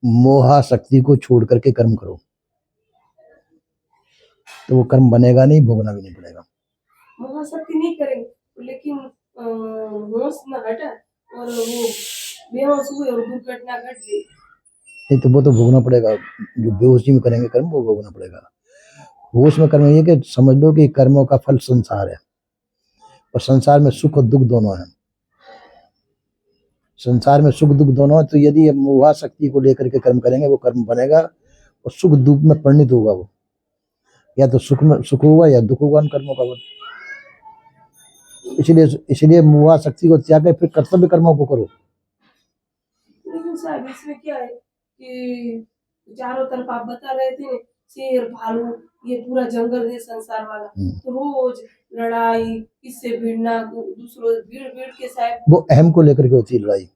मोहा शक्ति को छोड़ करके कर्म करो, तो वो कर्म बनेगा नहीं, भोगना भी नहीं पड़ेगा। मोहा शक्ति नहीं करेंगे लेकिन होश न हटा और वो बेहोश हुए और दुर्घटना घट गई, नहीं तो वो तो भोगना पड़ेगा। जो बेहोशी में करेंगे कर्म वो भोगना पड़ेगा। होश में कर्म ये कि समझ लो कि कर्मों का फल संसार है, और संसार में सुख और दुख दोनों है। संसार में सुख दुख दोनों है, तो यदि मोहा शक्ति को लेकर के कर्म करेंगे वो कर्म बनेगा, और सुख दुख में परिणित होगा। वो या तो सुख में सुख होगा या दुख होगा उन कर्मों का। इसलिए मोहा शक्ति को त्याग कर फिर कर्तव्य कर्मों को करो। लेकिन साहब इसमें क्या है कि चारों तरफ आप बता रहे थे शेर भालू ये पूरा जंगल है संसार वाला, तो रोज लड़ाई, किससे भिड़ना, दूसरों भीड़ भीड़ के साथ, वो अहम को लेकर के होती है लड़ाई।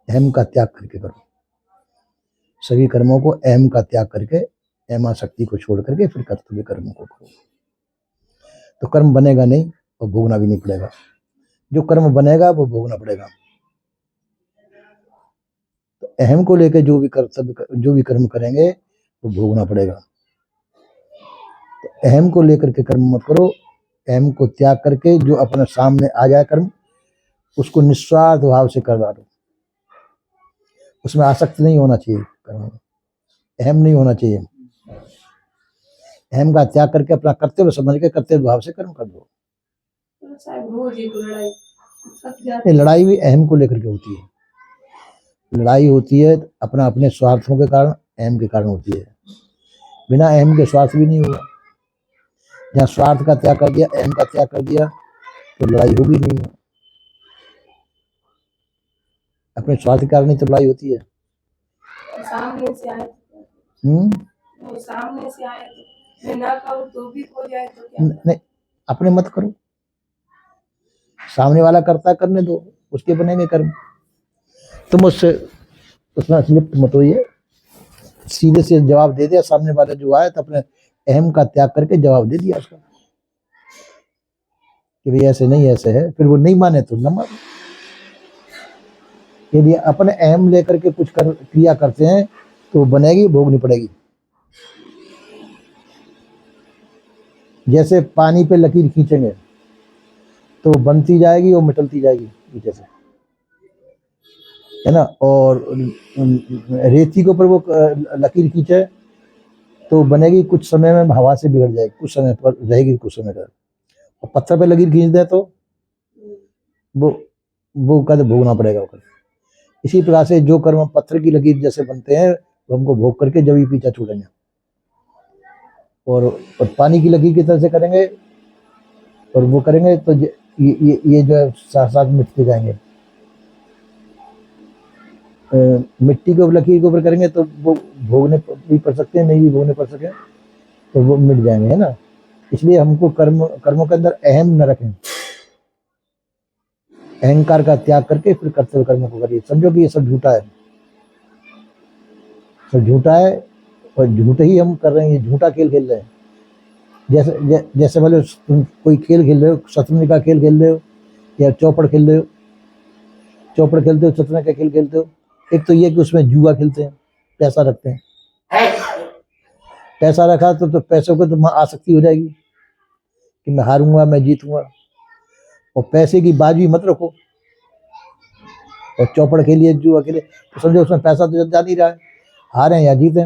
अहम का त्याग करके करो सभी कर्मों को, अहम का त्याग करके अहमा शक्ति को छोड़ करके फिर कर्तव्य कर्मों को करो, तो कर्म बनेगा नहीं और भोगना भी नहीं पड़ेगा। जो कर्म बनेगा वो भोगना पड़ेगा। तो अहम को लेकर जो भी कर्म करेंगे वो भोगना पड़ेगा। तो अहम को लेकर के कर्म मत करो, अहम को त्याग करके जो अपने सामने आ जाए कर्म उसको निस्वार्थ भाव से कर डालो। उसमें आसक्त नहीं होना चाहिए, कर्म में अहम नहीं होना चाहिए। अहम का त्याग करके अपना कर्तव्य समझ के कर्तव्य भाव से कर्म कर दो। लड़ाई भी अहम को लेकर के होती है। लड़ाई होती है अपना अपने स्वार्थों के कारण, अहम के कारण होती है। बिना अहम के स्वार्थ भी नहीं होगा। जहाँ स्वार्थ का त्याग कर दिया, अहम का त्याग कर दिया, तो लड़ाई होगी नहीं। अपने स्वार्थ के कारण ही तो लड़ाई होती है। सामने से आए सामने से आए तो ना करो तो भी हो जाए तो क्या? नहीं, अपने मत करो, सामने वाला करता करने दो, उसके बनेंगे कर्म। तुम उससे उसमें लिप्त मत होइए, सीधे से जवाब दे दिया। सामने वाला जो आया तो अपने अहम का त्याग करके जवाब दे दिया उसका कि भाई ऐसे नहीं ऐसे है। फिर वो नहीं माने तो न माने। यदि अपने अहम लेकर के कुछ क्रिया करते हैं तो बनेगी, भोगनी पड़ेगी। जैसे पानी पे लकीर खींचेंगे तो बनती जाएगी और मिटलती जाएगी नीचे से, है ना। और रेती के ऊपर वो लकीर खींचे तो बनेगी, कुछ समय में हवा से बिगड़ जाएगी, कुछ समय पर रहेगी, कुछ समय तक। और पत्थर पे लकीर खींच दे तो वो कद भोगना पड़ेगा। इसी प्रकार से जो कर्म पत्थर की लकीर जैसे बनते हैं वो हमको भोग करके जब ही पीछा छूटेंगे। और पानी की लकीर की तरह से करेंगे और वो करेंगे तो ये जो है साथ साथ मिटते जाएंगे। मिट्टी के लकीर के ऊपर करेंगे तो वो भोगने भी पड़ सकते हैं, नहीं भी भोगने पड़ सके तो वो मिट जाएंगे, है ना। इसलिए हमको कर्मों के अंदर अहम न रखें, अहंकार का त्याग करके फिर कर्तव्य कर्मों को करिए। समझो कि ये सब झूठा है, सब झूठा है और झूठ ही हम कर रहे हैं, ये झूठा खेल खेल रहे हैं। जैसे भले तुम कोई खेल खेल रहे हो, शतरंज का खेल खेल रहे हो या चौपड़ खेल रहे हो, शतरंज का खेल खेलते हो। एक तो ये कि उसमें जुआ खेलते हैं, पैसा रखते हैं। पैसा रखा तो पैसों को तो आसक्ति हो जाएगी कि मैं हारूंगा, मैं जीतूंगा। और पैसे की बाजी मत रखो और चौपड़ खेलिए, जुआ खेलिए, तो समझो उसमें पैसा तो जा नहीं रहा है, हारे या जीते।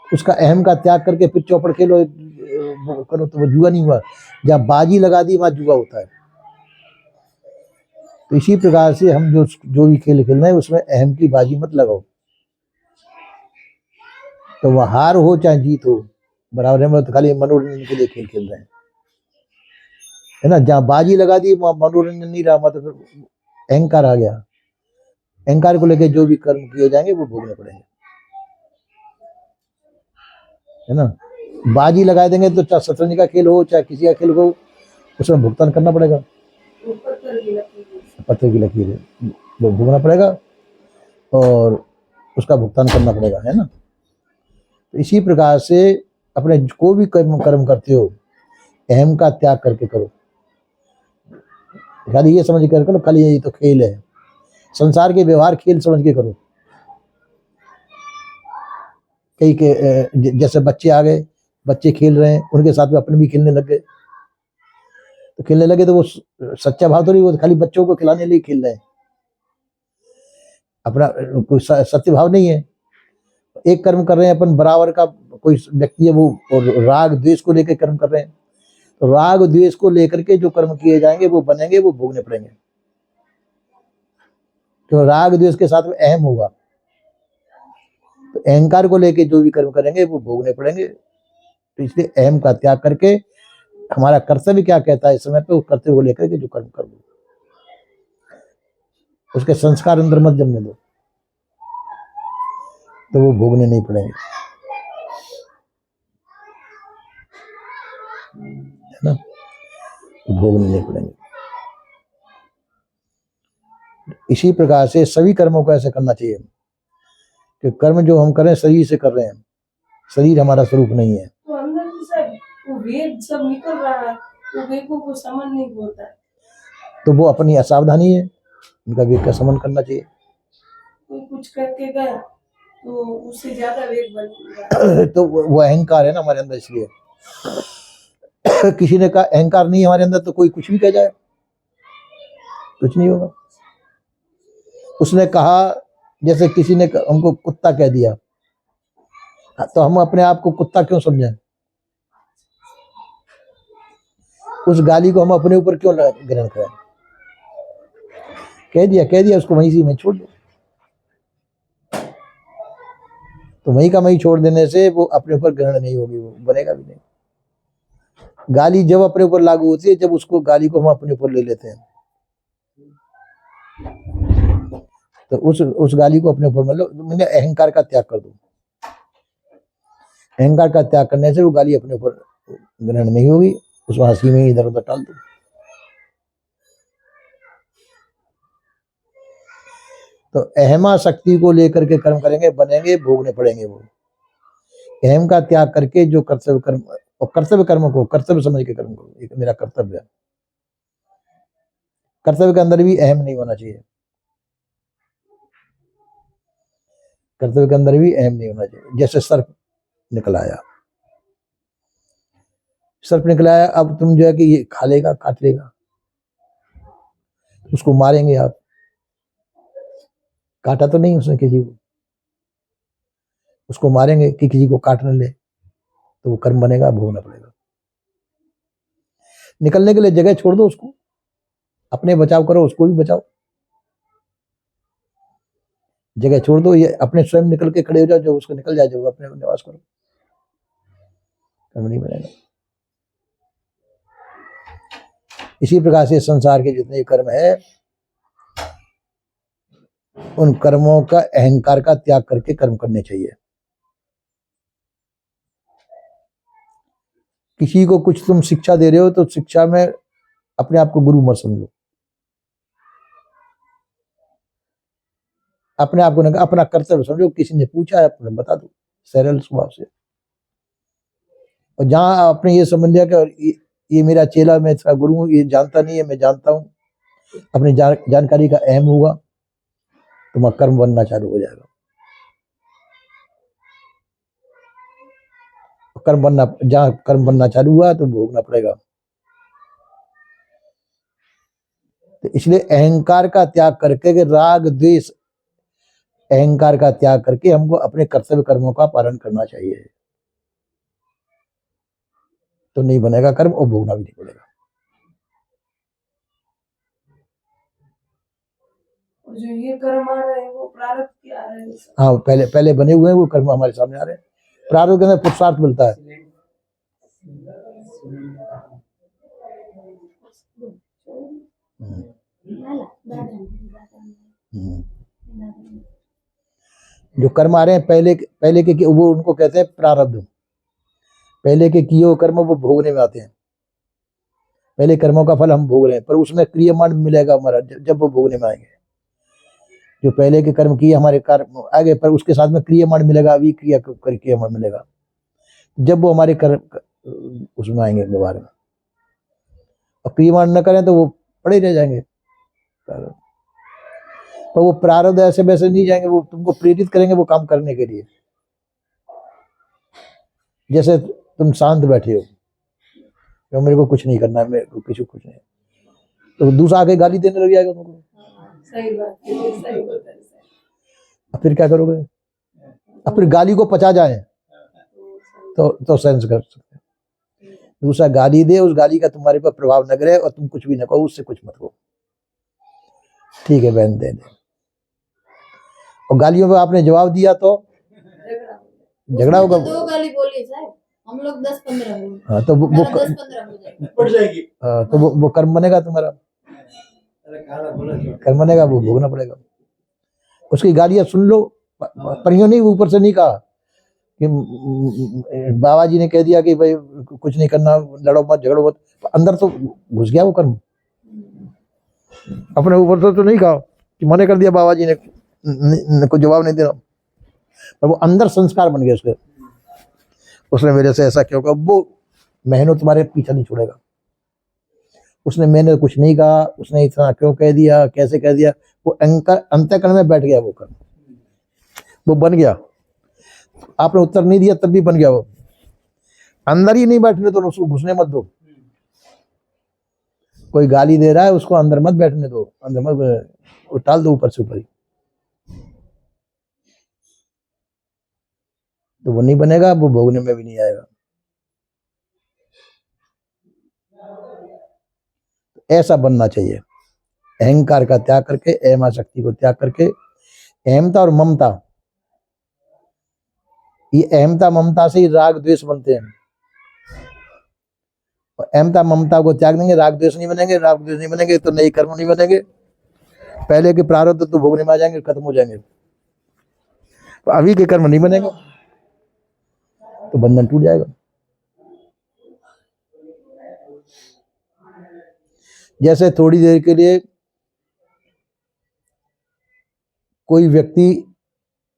उसका अहम का त्याग करके फिर चौपड़ खेलो करो तो वो जुआ नहीं हुआ। जहाँ बाजी लगा दी वहाँ जुआ होता है। तो इसी प्रकार से हम जो भी खेल खेल रहे हैं उसमें अहम की बाजी मत लगाओ। तो वह हार हो चाहे जीत हो बराबर है, तो खाली मनोरंजन के लिए खेल खेल रहे हैं, है ना। जहाँ बाजी लगा दी वहाँ मनोरंजन नहीं रहा, तो फिर अहंकार आ गया। अहंकार को लेकर जो भी कर्म किए जाएंगे वो भोगने पड़ेंगे, है ना। बाजी लगा देंगे तो चाहे शतरंज का खेल हो चाहे किसी का खेल हो, उसमें भुगतान करना पड़ेगा। पत्थर की लकीर है, वो भोगना पड़ेगा और उसका भुगतान करना पड़ेगा, है ना। तो इसी प्रकार से अपने को भी कर्म करते हो अहम का त्याग करके करो। खाली ये समझ कर करो खाली ये तो खेल है, संसार के व्यवहार खेल समझ के करो। कई के जैसे बच्चे आ गए, बच्चे खेल रहे हैं, उनके साथ में अपने भी खेलने लग गए। तो खेलने लगे तो वो सच्चा भाव तो नहीं, वो खाली बच्चों को खिलाने लिए खेल रहे हैं, अपना कोई सत्य भाव नहीं है। एक कर्म कर रहे हैं अपन, बराबर का कोई व्यक्ति है वो, और राग द्वेष को लेकर कर्म कर रहे हैं, तो राग द्वेष को लेकर के जो कर्म किए जाएंगे वो बनेंगे, वो भोगने पड़ेंगे। तो राग द्वेष के साथ में अहम होगा, तो अहंकार को लेके जो भी कर्म करेंगे वो भोगने पड़ेंगे। तो इसलिए अहम का त्याग करके हमारा कर्तव्य क्या कहता है इस समय पे, उस कर्तव्य को लेकर के जो कर्म कर दो, उसके संस्कार अंदर मत जमने दो, तो वो भोगने नहीं पड़ेंगे, है ना, वो भोगने नहीं पड़ेंगे। इसी प्रकार से सभी कर्मों को ऐसे करना चाहिए कि कर्म जो हम करें शरीर से कर रहे हैं, शरीर हमारा स्वरूप नहीं है। तो अंदर से सर वो वेग सब निकल रहा है, वो वेगों को समन नहीं बोलता है। तो वो अपनी असावधानी है, उनका वेग का समन करना चाहिए। कोई कुछ करके गया तो उससे ज्यादा वेग बन गया। तो वो अहंकार है ना हमारे अंदर, इसलिए किसी ने कहा अहंकार नहीं है हमारे अंदर, तो कोई कुछ भी कह जाए, कुछ नहीं होगा। उसने कहा, जैसे किसी ने हमको कुत्ता कह दिया, तो हम अपने आप को कुत्ता क्यों समझें? उस गाली को हम अपने ऊपर क्यों ग्रहण करें? कह दिया उसको, वहीं से मैं छोड़ दो। तो वहीं का वहीं छोड़ देने से वो अपने ऊपर ग्रहण नहीं होगी, वो बनेगा भी नहीं। गाली जब अपने ऊपर लागू होती है जब उसको गाली को हम अपने ऊपर ले लेते हैं, तो उस गाली को अपने ऊपर मतलब मैंने अहंकार का त्याग कर दो। अहंकार का त्याग करने से वो गाली अपने ऊपर ग्रहण नहीं होगी, उस हंसी में इधर उधर टाल दो। तो अहमा शक्ति को लेकर के कर्म करेंगे, बनेंगे, भोगने पड़ेंगे। वो अहम का त्याग करके जो कर्तव्य कर्म, और कर्तव्य कर्म को कर्तव्य समझ के कर्म करो, एक मेरा कर्तव्य है। कर्तव्य के अंदर भी अहम नहीं होना चाहिए, कर्तव्य के अंदर भी अहम नहीं होना चाहिए। जैसे सर्प निकल आया, सर्प निकल आया, अब तुम जो है कि ये खा लेगा, काट लेगा, उसको मारेंगे आप, काटा तो नहीं उसने किसी को, उसको मारेंगे कि किसी को काट न ले, तो वो कर्म बनेगा, भोगना पड़ेगा। निकलने के लिए जगह छोड़ दो उसको, अपने बचाव करो, उसको भी बचाओ। जगह छोड़ दो, ये अपने स्वयं निकल के खड़े हो जाओ, जो उसको निकल जाए, जो अपने निवास करो, कर्म नहीं बनेगा। इसी प्रकार से संसार के जितने कर्म है, उन कर्मों का अहंकार का त्याग करके कर्म करने चाहिए। किसी को कुछ तुम शिक्षा दे रहे हो तो शिक्षा में अपने आप को गुरु मत समझो, अपने आप को अपना कर्तव्य समझो। किसी ने पूछा है अपने बता दो, सरल स्वभाव से। और जहां आपने ये समझ लिया कि ये मेरा चेला, मैं इसका गुरु हूँ, ये जानता नहीं है, मैं जानता हूँ, अपनी जानकारी का अहम होगा, तुम्हारा कर्म बनना चालू हो जाएगा। कर्म बनना, जहां कर्म बनना चालू हुआ तो भोगना पड़ेगा। तो इसलिए अहंकार का त्याग करके, राग द्वेष अहंकार का त्याग करके हमको अपने कर्तव्य कर्मों का पालन करना चाहिए, तो नहीं बनेगा कर्म और भोगना भी नहीं पड़ेगा। और जो ये कर्म आ रहे हैं वो प्रारब्ध के आ रहे हैं। हाँ, पहले बने हुए हैं वो कर्म हमारे सामने आ रहे हैं। प्रारब्ध के अंदर पुरुषार्थ मिलता है। जो कर्म आ रहे हैं पहले के वो उनको कहते हैं प्रारब्ध। पहले के किए हुए कर्म वो भोगने में आते हैं। पहले कर्मों का फल हम भोग रहे हैं, पर उसमें क्रियामान मिलेगा हमारा जब वो भोगने में आएंगे। जो पहले के कर्म किए हमारे कर्म आगे, पर उसके साथ में क्रियामान मिलेगा, अभी क्रियामान मिलेगा जब वो हमारे कर्म उसमें आएंगे व्यवहार में। और क्रियामान न करें तो वो पड़े रह जाएंगे। पर वो प्रारब्ध ऐसे वैसे नहीं जाएंगे, वो तुमको प्रेरित करेंगे वो काम करने के लिए। जैसे तुम शांत बैठे हो, तो मेरे को कुछ नहीं करना है, मेरे को किसी को कुछ नहीं, तो दूसरा आके गाली देने लग जाएगा तुमको, सही बात है, सही बात है, सही। अब फिर क्या करोगे? अब फिर गाली को पचा जाए तो सेंस कर सकते हैं। दूसरा गाली दे, उस गाली का तुम्हारे पर प्रभाव न करे और तुम कुछ भी न कहो, उससे कुछ मत कहो, ठीक है बहन दे दे। और गालियों पे आपने जवाब दिया तो झगड़ा होगा। उसने तो 2 गाली बोली साहब, हम लोग 10-15 बोले। हाँ तो वो 10-15 हो जाएगा। पड़ जाएगी। हाँ, तो वो कर्म बनेगा तुम्हारा, कर्म बनेगा, वो भोगना पड़ेगा। उसकी गालियां सुन लो, पर यूं नहीं, ऊपर से नहीं कहा कि बाबा जी ने कह दिया कि भाई कुछ नहीं करना, लड़ो मत, झगड़ो मत, अंदर तो घुस गया वो कर्म। अपने ऊपर से तो नहीं कहा कि मने कर दिया बाबा जी ने, कोई जवाब नहीं देना, पर वो अंदर संस्कार बन गया उसके, उसने मेरे से ऐसा क्यों कहा, वो महीनों तुम्हारे पीछा नहीं छोड़ेगा। उसने मैंने कुछ नहीं कहा, उसने इतना क्यों कह दिया, कैसे कह दिया, वो अंतःकरण में बैठ गया, वो कर्म वो बन गया। आपने उत्तर नहीं दिया तब भी बन गया, वो अंदर ही नहीं बैठने दो, उसको घुसने मत दो। कोई गाली दे रहा है उसको अंदर मत बैठने दो, अंदर मत उताल दो ऊपर से ऊपर ही, तो वो नहीं बनेगा, वो भोगने में भी नहीं आएगा। ऐसा बनना चाहिए, अहंकार का त्याग करके, अहम शक्ति को त्याग करके, अहमता और ममता, ये अहमता ममता से ही राग द्वेष बनते हैं। और अहमता ममता को त्याग देंगे, राग द्वेष नहीं बनेंगे, राग द्वेष नहीं बनेंगे तो नए कर्म नहीं बनेंगे, पहले के प्रारब्ध तो भोगने में आ जाएंगे, खत्म हो जाएंगे, तो अभी के कर्म नहीं बनेंगे, तो बंधन टूट जाएगा। जैसे थोड़ी देर के लिए कोई व्यक्ति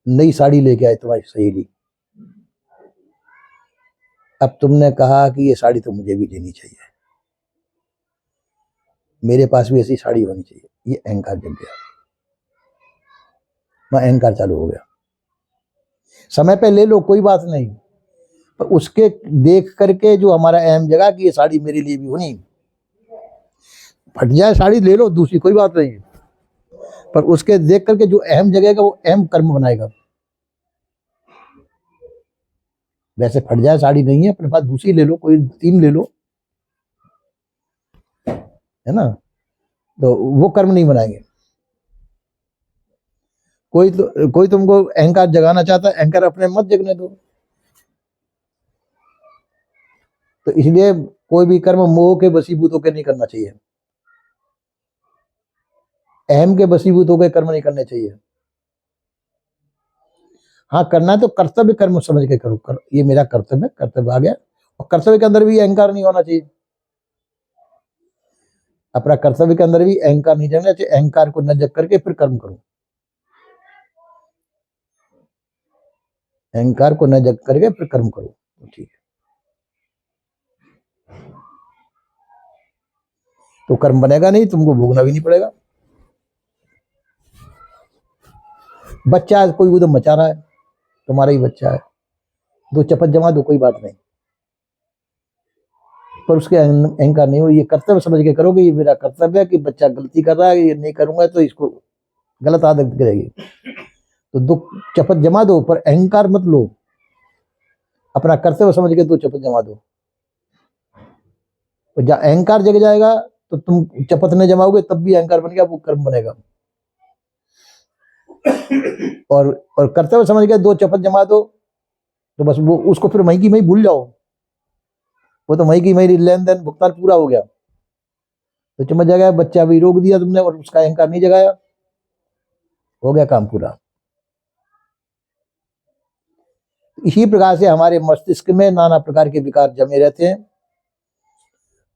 नई साड़ी लेके आए, तुम्हारी सहेली, अब तुमने कहा कि ये साड़ी तो मुझे भी लेनी चाहिए, मेरे पास भी ऐसी साड़ी होनी चाहिए, ये अहंकार जग गया, वहां अहंकार चालू हो गया। समय पे ले लो कोई बात नहीं, पर उसके देख करके जो हमारा अहम जगह कि ये साड़ी मेरे लिए भी होनी, फट जाए साड़ी ले लो, दूसरी कोई बात नहीं, पर उसके देख करके जो अहम जगह वो अहम कर्म बनाएगा। वैसे फट जाए साड़ी नहीं है, अपने पास दूसरी ले लो, कोई 3 ले लो, है ना, तो वो कर्म नहीं बनाएंगे। कोई तुमको अहंकार जगाना चाहता है, अहंकार अपने मत जगने दो। तो इसलिए कोई भी कर्म मोह के वशीभूत होकर नहीं करना चाहिए, अहम के वशीभूत होकर कर्म नहीं करने चाहिए। हाँ करना है तो कर्तव्य कर्म समझ के करो, ये मेरा कर्तव्य, कर्तव्य आ गया, और कर्तव्य के अंदर भी अहंकार नहीं होना चाहिए, अपना कर्तव्य के अंदर भी अहंकार नहीं जगना चाहिए, अहंकार को न जग करके फिर कर्म करो, अहंकार को न जग करके फिर कर्म करो, तो ठीक है, तो कर्म बनेगा नहीं, तुमको भोगना भी नहीं पड़ेगा। बच्चा कोई उधर मचा रहा है, तुम्हारा ही बच्चा है, 2 चपत जमा दो, कोई बात नहीं, पर उसके अहंकार नहीं हो, ये कर्तव्य समझ के करोगे, ये मेरा कर्तव्य है कि बच्चा गलती कर रहा है, ये नहीं करूंगा तो इसको गलत आदत करेगी, तो 2 चपत जमा दो, पर अहंकार मत लो, अपना कर्तव्य समझ के 2 चपत जमा दो। तो जब अहंकार जग जाएगा तो तुम चपत नहीं जमाओगे, तब भी अहंकार बन गया, वो कर्म बनेगा। और कर्तव्य समझ के 2 चपत जमा दो, तो बस वो उसको फिर वहीं की वहीं भूल जाओ, वो तो वहीं की वहीं लेन देन भुगतान पूरा हो गया, तो चमक जाएगा, बच्चा भी रोक दिया तुमने और उसका अहंकार नहीं जगाया, हो गया काम पूरा। इसी प्रकार से हमारे मस्तिष्क में नाना प्रकार के विकार जमे रहते हैं,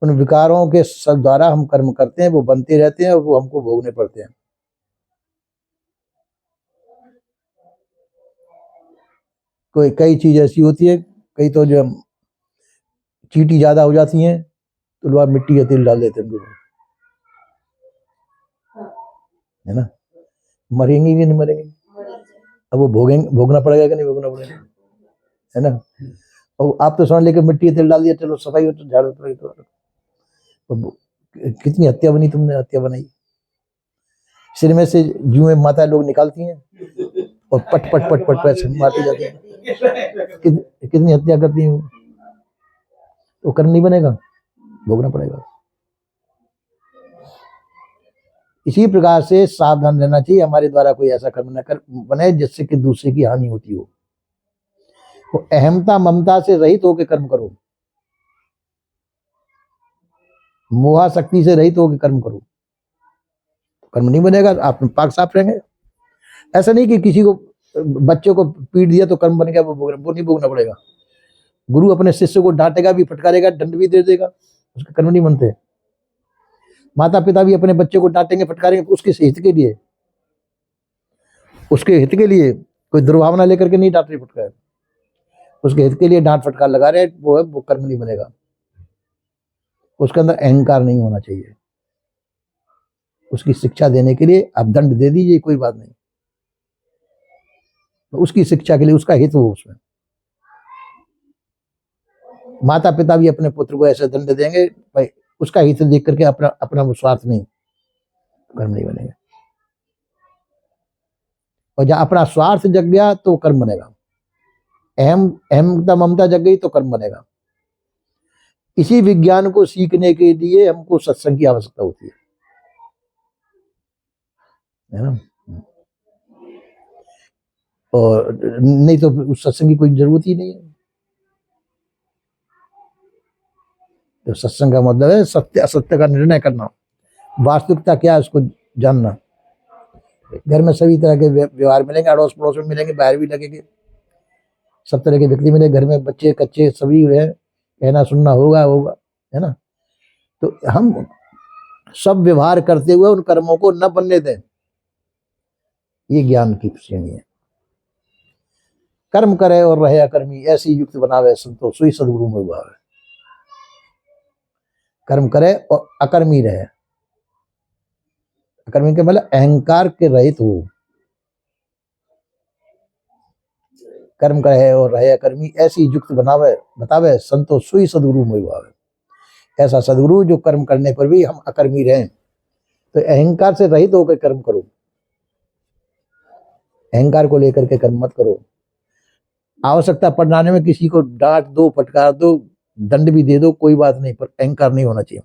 उन विकारों के द्वारा हम कर्म करते हैं, वो बनते रहते हैं और वो हमको भोगने पड़ते हैं। कई चीज ऐसी होती है, कई तो जो चीटी ज्यादा हो जाती हैं तो लोग मिट्टी का तेल डाल देते हैं उनको, है ना, मरेंगे कि नहीं मरेंगे, अब वो भोगना पड़ेगा कि नहीं भोगना पड़ेगा, है ना। और आप तो समझ लेके मिट्टी तेल डाल दिया, चलो सफाई हो तो झाड़ू पड़ी तो कितनी हत्या बनी, तुमने हत्या बनाई। सिर में से जुएं माता लोग निकालती हैं और पट पट पट पट पैसे मारती जाती हैं। कितनी हत्या करती हैं। तो कर्म नहीं बनेगा, भोगना पड़ेगा। इसी प्रकार से सावधान रहना चाहिए, हमारे द्वारा कोई ऐसा कर्म न कर बने जिससे कि दूसरे की हानि होती हो। तो अहमता ममता से रहित होकर कर्म करो, मोहाशक्ति से रहित होकर कर्म करो, कर्म नहीं बनेगा, आप पाक साफ रहेंगे। ऐसा नहीं कि किसी को बच्चे को पीट दिया तो कर्म बन गया, वो नहीं भोगना पड़ेगा। गुरु अपने शिष्य को डांटेगा भी, फटकारेगा, दंड भी दे देगा, उसके कर्म नहीं बनते। माता पिता भी अपने बच्चे को डांटेंगे फटकारेंगे उसके हित के लिए, उसके हित के लिए। कोई दुर्भावना लेकर के नहीं डांट रहे फटकार, उसके हित के लिए डांट फटकार लगा रहे, वो कर्म नहीं बनेगा। उसके अंदर अहंकार नहीं होना चाहिए। उसकी शिक्षा देने के लिए आप दंड दे दीजिए, कोई बात नहीं, तो उसकी शिक्षा के लिए उसका हित हो उसमें। माता पिता भी अपने पुत्र को ऐसे दंड देंगे भाई, उसका हित देख करके अपना स्वार्थ नहीं, कर्म नहीं बनेगा। और जहां अपना स्वार्थ जग गया तो कर्म बनेगा, अहमता ममता जग गई तो कर्म बनेगा। इसी विज्ञान को सीखने के लिए हमको सत्संग की आवश्यकता होती है ना। और नहीं तो उस सत्संग की कोई जरूरत ही नहीं है। तो सत्संग का मतलब है सत्य असत्य का निर्णय करना, वास्तविकता क्या है उसको जानना। घर में सभी तरह के व्यवहार मिलेंगे, अड़ोस पड़ोस में मिलेंगे, बाहर भी लगेंगे, सब तरह के व्यक्ति मिलेंगे। घर में बच्चे कच्चे सभी है, कहना सुनना होगा है ना। तो हम सब व्यवहार करते हुए उन कर्मों को न बनने दें, ये ज्ञान की श्रेणी है। कर्म करे और रहे अकर्मी, ऐसी युक्त बनावे संतो सुई सदगुरु में हुआ है। कर्म करे और अकर्मी रहे, अकर्मी के मतलब अहंकार के रहित हो। कर्म करे और रहे अकर्मी, ऐसी युक्त बनावे बतावे संतो सुई सदगुरु में हुआ है। ऐसा सदगुरु जो कर्म करने पर भी हम अकर्मी रहें। तो अहंकार से रहित होकर कर्म करो, अहंकार को लेकर के कर्म मत करो। आवश्यकता पड़ने में किसी को डांट दो, फटकार दो, दंड भी दे दो, कोई बात नहीं, पर अहंकार नहीं होना चाहिए।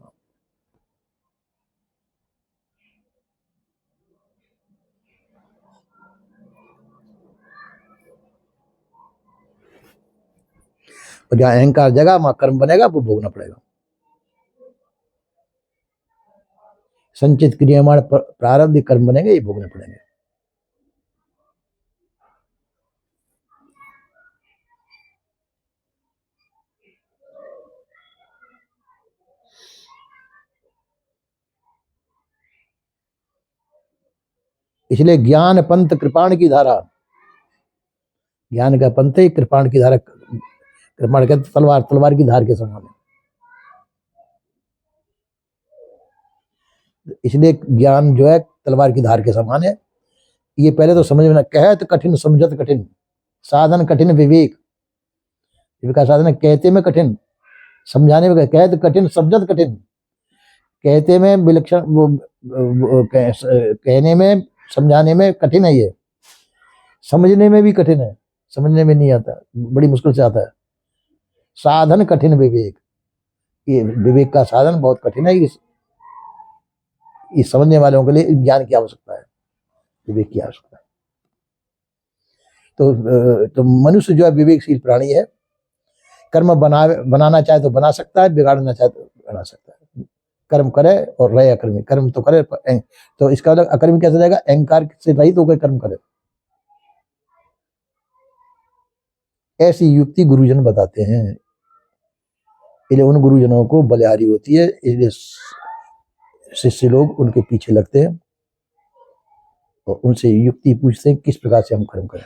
और जहां अहंकार जगह वहां कर्म बनेगा, वो भोगना पड़ेगा। संचित क्रियमाण प्रारब्ध कर्म बनेंगे, ये भोगने पड़ेंगे। इसलिए ज्ञान पंथ कृपाण की धारा, ज्ञान का पंथ ही कृपाण की धारा। कृपाण कहते तलवार, तलवार की धार के समान है। इसलिए ज्ञान जो है तलवार की धार के समान है। ये पहले तो समझ में ना, कहत कठिन समझत कठिन, साधन कठिन विवेक। विवेक का साधन है कहते में कठिन, समझाने में कहत कठिन समझत कठिन। कहते में विलक्षण, कहने में समझाने में कठिन है, ये समझने में भी कठिन है, समझने में नहीं आता, बड़ी मुश्किल से आता है। साधन कठिन विवेक, ये विवेक का साधन बहुत कठिन है। इस समझने वालों के लिए ज्ञान की आवश्यकता है, विवेक की आवश्यकता है। तो मनुष्य जो है विवेकशील प्राणी है। कर्म बनाना चाहे तो बना सकता है, बिगाड़ना चाहे तो बना सकता है। कर्म करे और रहे अकर्मी, कर्म तो करे। तो इसका मतलब अकर्मी कैसे रहेगा? अहंकार से रहित होकर कर्म करे। ऐसी युक्ति गुरुजन बताते हैं, इसलिए उन गुरुजनों को बलिहारी होती है, इसलिए शिष्य लोग उनके पीछे लगते हैं और उनसे युक्ति पूछते हैं किस प्रकार से हम कर्म करें।